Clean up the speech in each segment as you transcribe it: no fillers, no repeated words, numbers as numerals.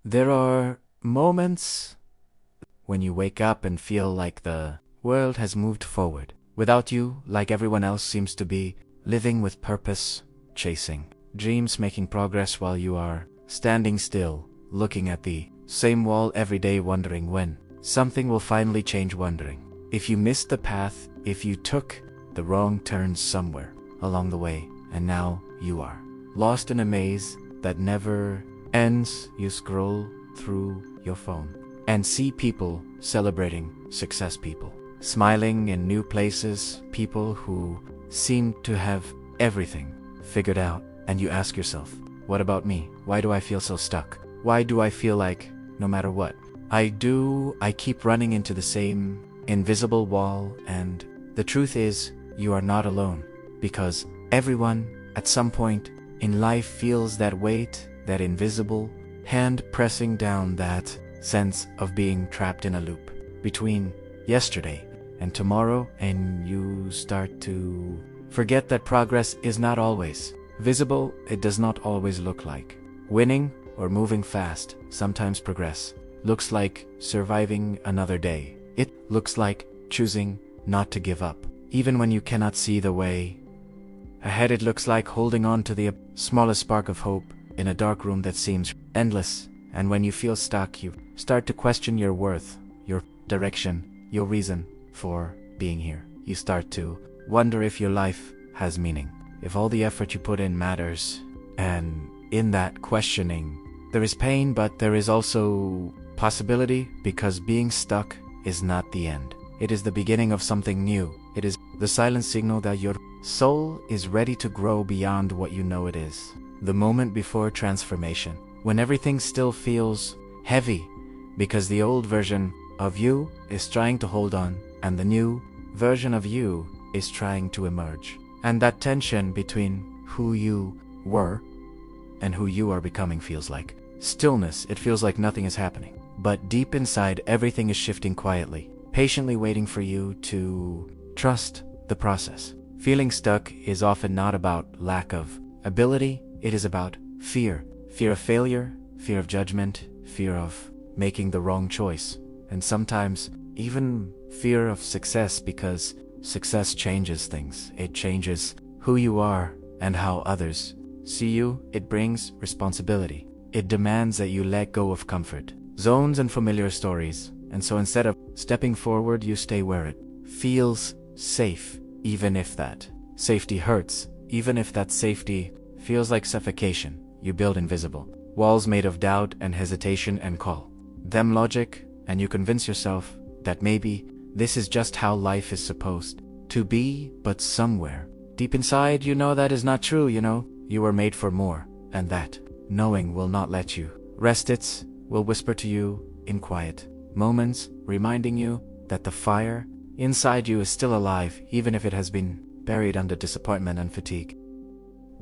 There are moments when you wake up and feel like the world has moved forward. Without you, like everyone else seems to be, living with purpose, chasing dreams, making progress while you are standing still, looking at the same wall every day, wondering when something will finally change, wondering if you missed the path, if you took the wrong turns somewhere along the way, and now you are lost in a maze that never ends. You scroll through your phone and see people celebrating success, people smiling in new places, people who seem to have everything figured out, and you ask yourself, what about me? Why do I feel so stuck? Why do I feel like no matter what I do, I keep running into the same invisible wall? And the truth is, you are not alone, because everyone at some point in life feels that weight, that invisible hand pressing down, that sense of being trapped in a loop between yesterday and tomorrow, and you start to forget that progress is not always visible. It does not always look like winning or moving fast. Sometimes progress looks like surviving another day. It looks like choosing not to give up, even when you cannot see the way ahead. It looks like holding on to the smallest spark of hope in a dark room that seems endless. And when you feel stuck, you start to question your worth, your direction, your reason for being here. You start to wonder if your life has meaning, if all the effort you put in matters. And in that questioning, there is pain, but there is also possibility, because being stuck is not the end. It is the beginning of something new. It is the silent signal that your soul is ready to grow beyond what you know it is. The moment before transformation, when everything still feels heavy, because the old version of you is trying to hold on, and the new version of you is trying to emerge. And that tension between who you were and who you are becoming feels like stillness. It feels like nothing is happening. But deep inside, everything is shifting quietly, patiently waiting for you to trust the process. Feeling stuck is often not about lack of ability. It is about fear. Fear of failure, fear of judgment, fear of making the wrong choice, and sometimes even fear of success, because success changes things. It changes who you are and how others see you. It brings responsibility. It demands that you let go of comfort zones and familiar stories. And so instead of stepping forward, you stay where it feels safe, even if that safety hurts, even if that safety feels like suffocation. You build invisible walls made of doubt and hesitation, and call them logic, and you convince yourself that maybe this is just how life is supposed to be. But somewhere deep inside, you know that is not true. You know you were made for more, and that knowing will not let you rest. It will whisper to you in quiet moments, reminding you that the fire inside you is still alive, even if it has been buried under disappointment and fatigue.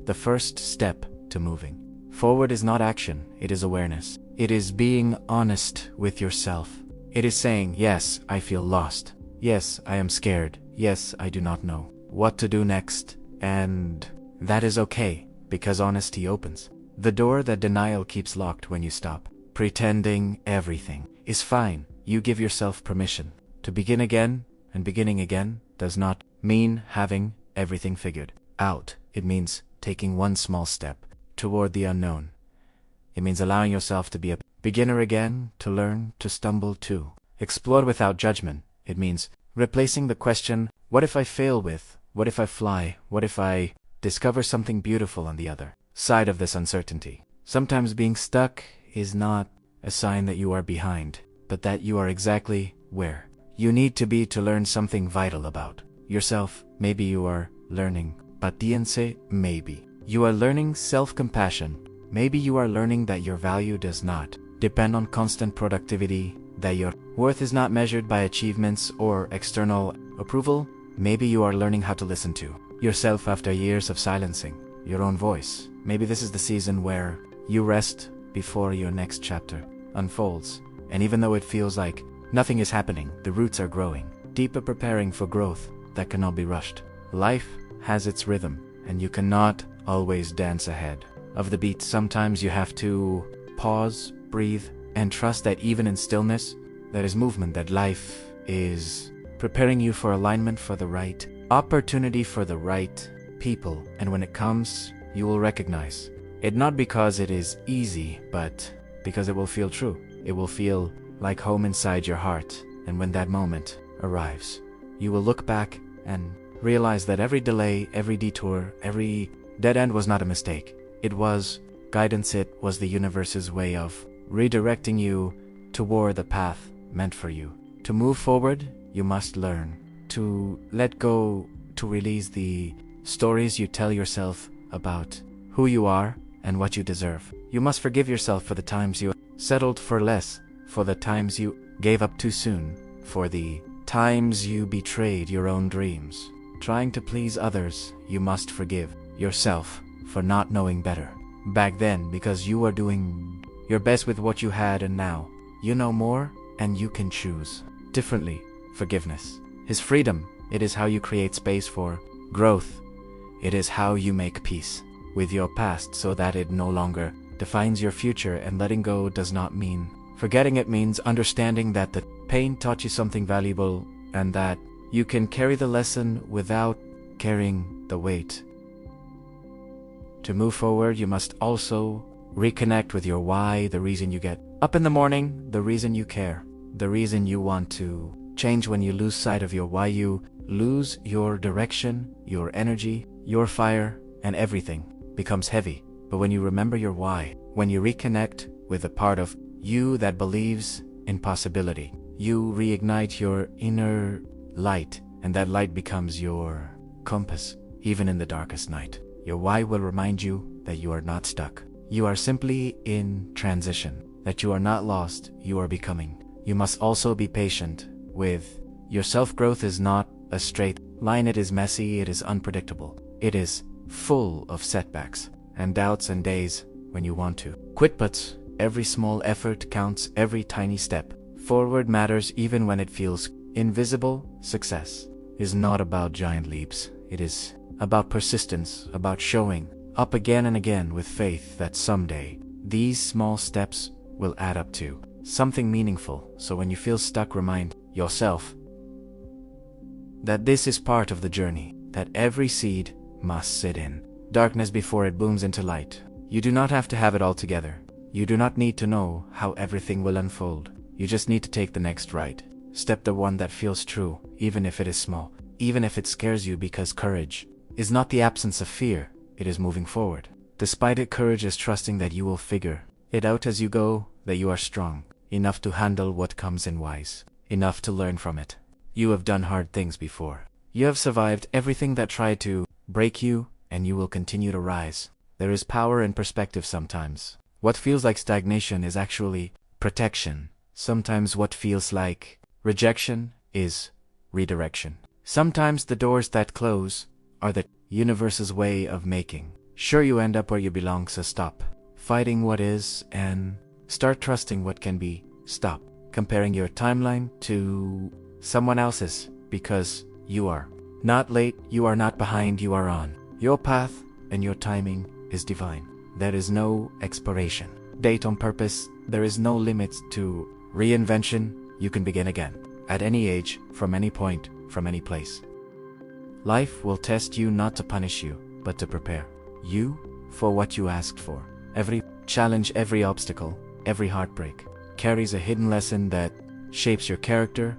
The first step to moving forward is not action, it is awareness. It is being honest with yourself. It is saying, yes, I feel lost. Yes, I am scared. Yes, I do not know what to do next. And that is okay, because honesty opens the door that denial keeps locked. When you stop pretending, everything is fine. You give yourself permission to begin again, and beginning again does not mean having everything figured out. It means taking one small step toward the unknown. It means allowing yourself to be a beginner again, to learn, to stumble, to explore without judgment. It means replacing the question, what if I fail, with, what if I fly? What if I discover something beautiful on the other side of this uncertainty? Sometimes being stuck is not a sign that you are behind, but that you are exactly where you need to be to learn something vital about yourself. Maybe you are learning paciencia, maybe you are learning self-compassion. Maybe you are learning that your value does not depend on constant productivity, that your worth is not measured by achievements or external approval. Maybe you are learning how to listen to yourself after years of silencing your own voice. Maybe this is the season where you rest before your next chapter unfolds. And even though it feels like nothing is happening, the roots are growing, deeper, preparing for growth that cannot be rushed. Life has its rhythm, and you cannot always dance ahead of the beat. Sometimes you have to pause, breathe, and trust that even in stillness, there is movement, that life is preparing you for alignment, for the right opportunity, for the right people. And when it comes, you will recognize it, not because it is easy, but because it will feel true. It will feel like home inside your heart. And when that moment arrives, you will look back and realize that every delay, every detour, every dead end was not a mistake. It was guidance. It was the universe's way of redirecting you toward the path meant for you. To move forward, you must learn to let go, to release the stories you tell yourself about who you are and what you deserve. You must forgive yourself for the times you settled for less, for the times you gave up too soon, for the times you betrayed your own dreams. Trying to please others, you must forgive yourself for not knowing better back then, because you are doing your best with what you had, and now you know more and you can choose differently. Forgiveness is freedom. It is how you create space for growth. It is how you make peace with your past so that it no longer defines your future. And letting go does not mean forgetting. It means understanding that the pain taught you something valuable and that you can carry the lesson without carrying the weight. To move forward, you must also reconnect with your why, the reason you get up in the morning, the reason you care, the reason you want to change. When you lose sight of your why, you lose your direction, your energy, your fire, and everything becomes heavy. But when you remember your why, when you reconnect with the part of you that believes in possibility, you reignite your inner light, and that light becomes your compass, even in the darkest night. Your why will remind you that you are not stuck. You are simply in transition, that you are not lost, you are becoming. You must also be patient with yourself. Growth is not a straight line. It is messy, it is unpredictable. It is full of setbacks and doubts and days when you want to quit, but every small effort counts. Every tiny step forward matters, even when it feels invisible. Success is not about giant leaps. It is about persistence, about showing up again and again with faith that someday these small steps will add up to something meaningful. So when you feel stuck, remind yourself that this is part of the journey, that every seed must sit in darkness before it blooms into light. You do not have to have it all together. You do not need to know how everything will unfold. You just need to take the next right step, the one that feels true, even if it is small, even if it scares you, because courage is not the absence of fear, it is moving forward. Despite it, courage is trusting that you will figure it out as you go, that you are strong enough to handle what comes, and wise enough to learn from it. You have done hard things before. You have survived everything that tried to break you, and you will continue to rise. There is power in perspective. Sometimes what feels like stagnation is actually protection. Sometimes what feels like rejection is redirection. Sometimes the doors that close are the universe's way of making sure you end up where you belong. So stop fighting what is and start trusting what can be. Stop comparing your timeline to someone else's, because you are not late, you are not behind, you are on your path, and your timing is divine. There is no expiration date on purpose. There is no limit to reinvention. You can begin again at any age, from any point, from any place. Life will test you not to punish you, but to prepare you for what you asked for. Every challenge, every obstacle, every heartbreak carries a hidden lesson that shapes your character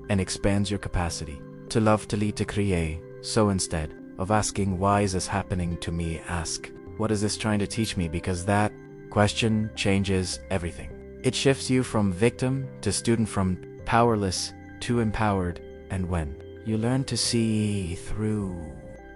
and expands your capacity to love, to lead, to create. So instead of asking, why is this happening to me, ask, what is this trying to teach me? Because that question changes everything. It shifts you from victim to student, from powerless to empowered. And when you learn to see through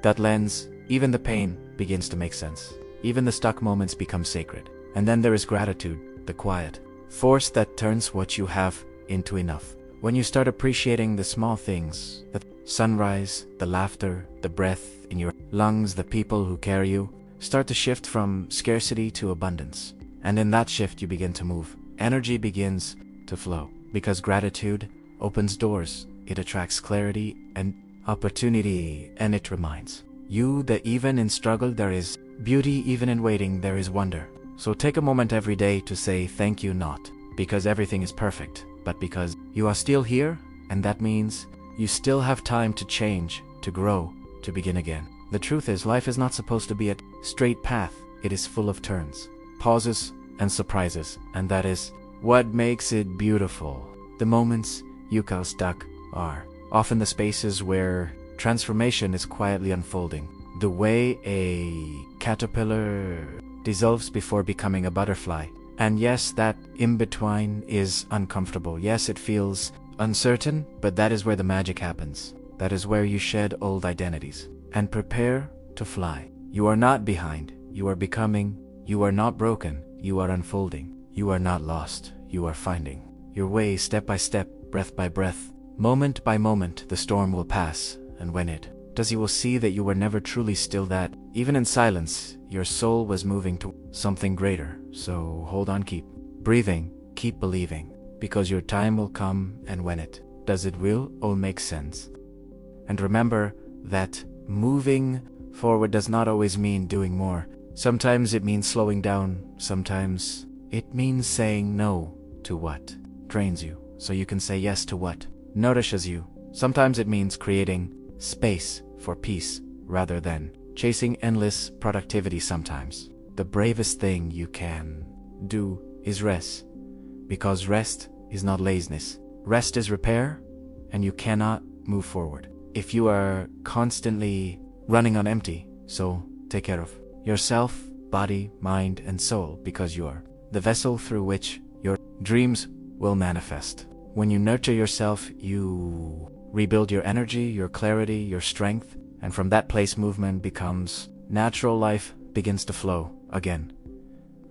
that lens, even the pain begins to make sense. Even the stuck moments become sacred. And then there is gratitude, the quiet force that turns what you have into enough. When you start appreciating the small things, the sunrise, the laughter, the breath in your lungs, the people who carry you, start to shift from scarcity to abundance. And in that shift, you begin to move. Energy begins to flow, because gratitude opens doors. It attracts clarity and opportunity, and it reminds you that even in struggle there is beauty, even in waiting there is wonder. So take a moment every day to say thank you, not because everything is perfect, but because you are still here, and that means you still have time to change, to grow, to begin again. The truth is, life is not supposed to be a straight path. It is full of turns, pauses, and surprises, and that is what makes it beautiful. The moments you feel stuck are often the spaces where transformation is quietly unfolding. The way a caterpillar dissolves before becoming a butterfly. And yes, that in-between is uncomfortable. Yes, it feels uncertain, but that is where the magic happens. That is where you shed old identities and prepare to fly. You are not behind. You are becoming. You are not broken. You are unfolding. You are not lost. You are finding your way step by step, breath by breath. Moment by moment, the storm will pass, and when it does, you will see that you were never truly still, that even in silence, your soul was moving to something greater. So hold on, keep breathing, keep believing, because your time will come, and when it does, it will all make sense. And remember that moving forward does not always mean doing more. Sometimes it means slowing down. Sometimes it means saying no to what drains you, so you can say yes to what nourishes you. Sometimes it means creating space for peace rather than chasing endless productivity. Sometimes the bravest thing you can do is rest, because rest is not laziness. Rest is repair, and you cannot move forward if you are constantly running on empty. So take care of yourself, body, mind, and soul, because you are the vessel through which your dreams will manifest. When you nurture yourself, you rebuild your energy, your clarity, your strength, and from that place movement becomes natural. Life begins to flow again.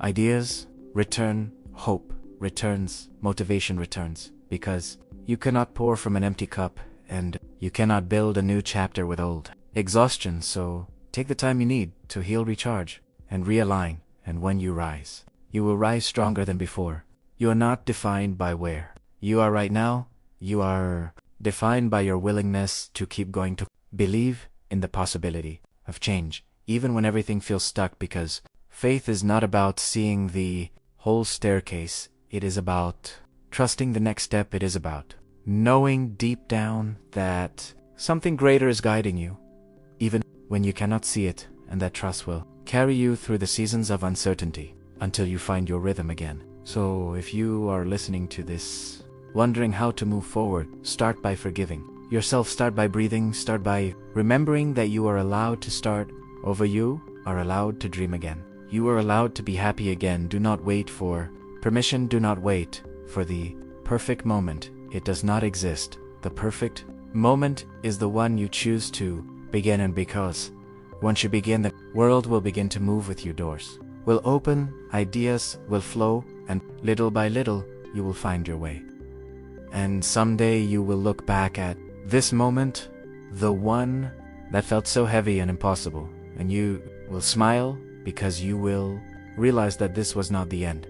Ideas return, hope returns, motivation returns, because you cannot pour from an empty cup, and you cannot build a new chapter with old exhaustion. So take the time you need to heal, recharge, and realign, and when you rise, you will rise stronger than before. You are not defined by where you are right now. You are defined by your willingness to keep going, to believe in the possibility of change, even when everything feels stuck, because faith is not about seeing the whole staircase. It is about trusting the next step. It is about knowing deep down that something greater is guiding you, even when you cannot see it, and that trust will carry you through the seasons of uncertainty until you find your rhythm again. So if you are listening to this, wondering how to move forward, start by forgiving yourself, start by breathing, start by remembering that you are allowed to start over. You are allowed to dream again. You are allowed to be happy again. Do not wait for permission. Do not wait for the perfect moment. It does not exist. The perfect moment is the one you choose to begin, and because once you begin, the world will begin to move with you. Doors will open, ideas will flow, and little by little, you will find your way. And someday you will look back at this moment, the one that felt so heavy and impossible, and you will smile, because you will realize that this was not the end.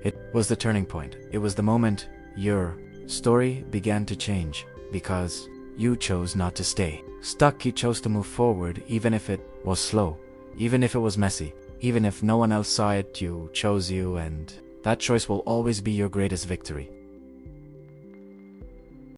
It was the turning point. It was the moment your story began to change, because you chose not to stay stuck. You chose to move forward, even if it was slow, even if it was messy, even if no one else saw it. You chose you, and that choice will always be your greatest victory.